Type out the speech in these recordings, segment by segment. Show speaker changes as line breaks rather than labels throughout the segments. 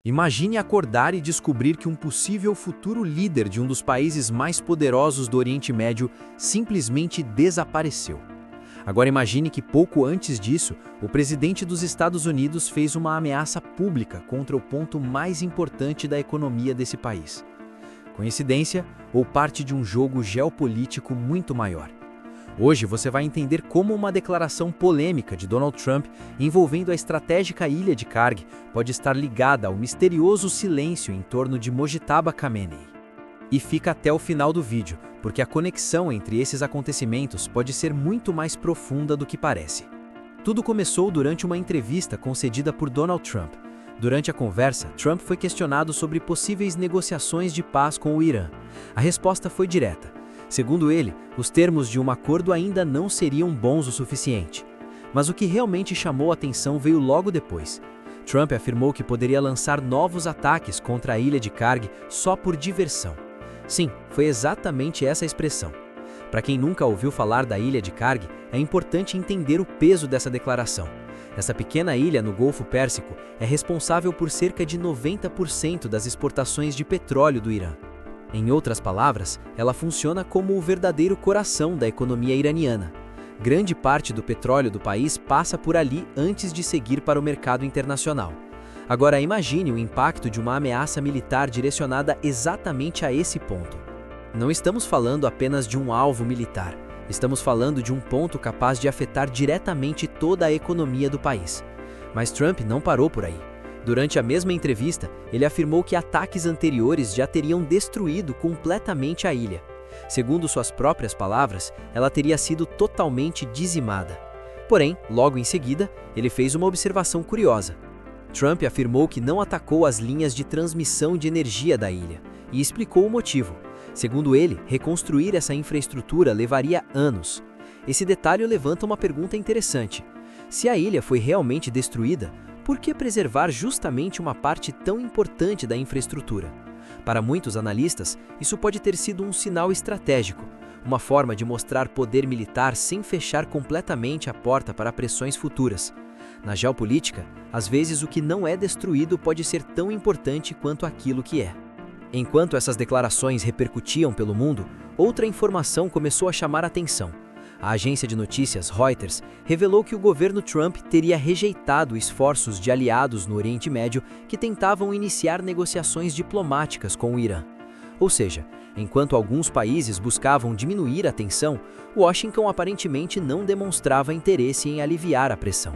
Imagine acordar e descobrir que um possível futuro líder de um dos países mais poderosos do Oriente Médio simplesmente desapareceu. Agora imagine que pouco antes disso, o presidente dos Estados Unidos fez uma ameaça pública contra o ponto mais importante da economia desse país. Coincidência ou parte de um jogo geopolítico muito maior? Hoje você vai entender como uma declaração polêmica de Donald Trump envolvendo a estratégica ilha de Karg pode estar ligada ao misterioso silêncio em torno de Mojtaba Khamenei. E fica até o final do vídeo, porque a conexão entre esses acontecimentos pode ser muito mais profunda do que parece. Tudo começou durante uma entrevista concedida por Donald Trump. Durante a conversa, Trump foi questionado sobre possíveis negociações de paz com o Irã. A resposta foi direta. Segundo ele, os termos de um acordo ainda não seriam bons o suficiente. Mas o que realmente chamou a atenção veio logo depois. Trump afirmou que poderia lançar novos ataques contra a ilha de Karg só por diversão. Sim, foi exatamente essa a expressão. Para quem nunca ouviu falar da ilha de Karg, é importante entender o peso dessa declaração. Essa pequena ilha no Golfo Pérsico é responsável por cerca de 90% das exportações de petróleo do Irã. Em outras palavras, ela funciona como o verdadeiro coração da economia iraniana. Grande parte do petróleo do país passa por ali antes de seguir para o mercado internacional. Agora imagine o impacto de uma ameaça militar direcionada exatamente a esse ponto. Não estamos falando apenas de um alvo militar, estamos falando de um ponto capaz de afetar diretamente toda a economia do país. Mas Trump não parou por aí. Durante a mesma entrevista, ele afirmou que ataques anteriores já teriam destruído completamente a ilha. Segundo suas próprias palavras, ela teria sido totalmente dizimada. Porém, logo em seguida, ele fez uma observação curiosa. Trump afirmou que não atacou as linhas de transmissão de energia da ilha e explicou o motivo. Segundo ele, reconstruir essa infraestrutura levaria anos. Esse detalhe levanta uma pergunta interessante. Se a ilha foi realmente destruída, por que preservar justamente uma parte tão importante da infraestrutura? Para muitos analistas, isso pode ter sido um sinal estratégico, uma forma de mostrar poder militar sem fechar completamente a porta para pressões futuras. Na geopolítica, às vezes o que não é destruído pode ser tão importante quanto aquilo que é. Enquanto essas declarações repercutiam pelo mundo, outra informação começou a chamar a atenção. A agência de notícias Reuters revelou que o governo Trump teria rejeitado esforços de aliados no Oriente Médio que tentavam iniciar negociações diplomáticas com o Irã. Ou seja, enquanto alguns países buscavam diminuir a tensão, Washington aparentemente não demonstrava interesse em aliviar a pressão.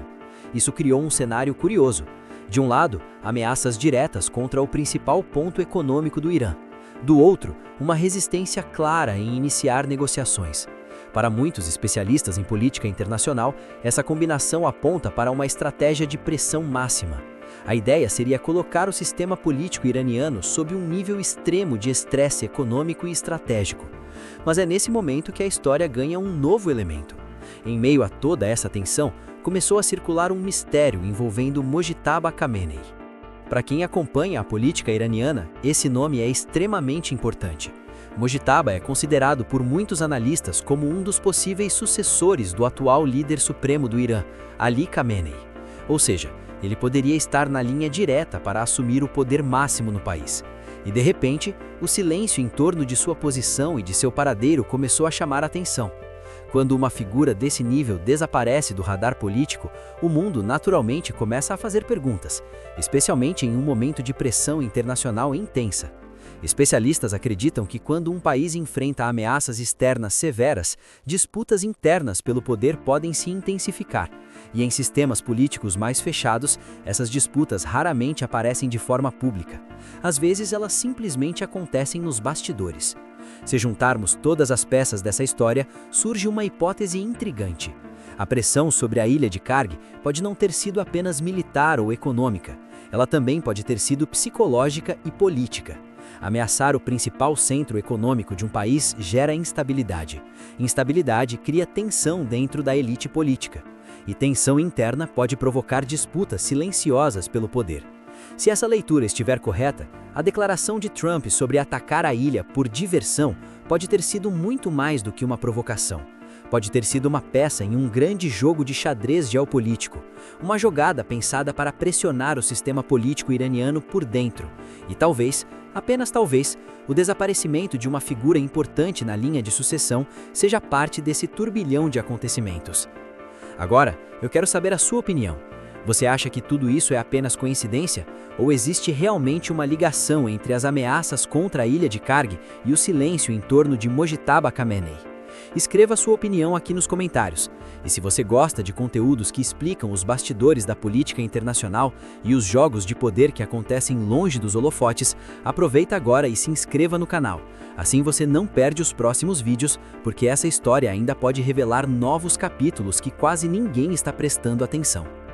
Isso criou um cenário curioso. De um lado, ameaças diretas contra o principal ponto econômico do Irã. Do outro, uma resistência clara em iniciar negociações. Para muitos especialistas em política internacional, essa combinação aponta para uma estratégia de pressão máxima. A ideia seria colocar o sistema político iraniano sob um nível extremo de estresse econômico e estratégico. Mas é nesse momento que a história ganha um novo elemento. Em meio a toda essa tensão, começou a circular um mistério envolvendo Mojtaba Khamenei. Para quem acompanha a política iraniana, esse nome é extremamente importante. Mojtaba é considerado por muitos analistas como um dos possíveis sucessores do atual líder supremo do Irã, Ali Khamenei. Ou seja, ele poderia estar na linha direta para assumir o poder máximo no país. E de repente, o silêncio em torno de sua posição e de seu paradeiro começou a chamar a atenção. Quando uma figura desse nível desaparece do radar político, o mundo naturalmente começa a fazer perguntas, especialmente em um momento de pressão internacional intensa. Especialistas acreditam que quando um país enfrenta ameaças externas severas, disputas internas pelo poder podem se intensificar. E em sistemas políticos mais fechados, essas disputas raramente aparecem de forma pública. Às vezes elas simplesmente acontecem nos bastidores. Se juntarmos todas as peças dessa história, surge uma hipótese intrigante. A pressão sobre a ilha de Karg pode não ter sido apenas militar ou econômica. Ela também pode ter sido psicológica e política. Ameaçar o principal centro econômico de um país gera instabilidade. Instabilidade cria tensão dentro da elite política. E tensão interna pode provocar disputas silenciosas pelo poder. Se essa leitura estiver correta, a declaração de Trump sobre atacar a ilha por diversão pode ter sido muito mais do que uma provocação. Pode ter sido uma peça em um grande jogo de xadrez geopolítico, uma jogada pensada para pressionar o sistema político iraniano por dentro. E talvez, apenas talvez, o desaparecimento de uma figura importante na linha de sucessão seja parte desse turbilhão de acontecimentos. Agora, eu quero saber a sua opinião. Você acha que tudo isso é apenas coincidência? Ou existe realmente uma ligação entre as ameaças contra a ilha de Karg e o silêncio em torno de Mojtaba Khamenei? Escreva sua opinião aqui nos comentários. E se você gosta de conteúdos que explicam os bastidores da política internacional e os jogos de poder que acontecem longe dos holofotes, aproveita agora e se inscreva no canal. Assim você não perde os próximos vídeos, porque essa história ainda pode revelar novos capítulos que quase ninguém está prestando atenção.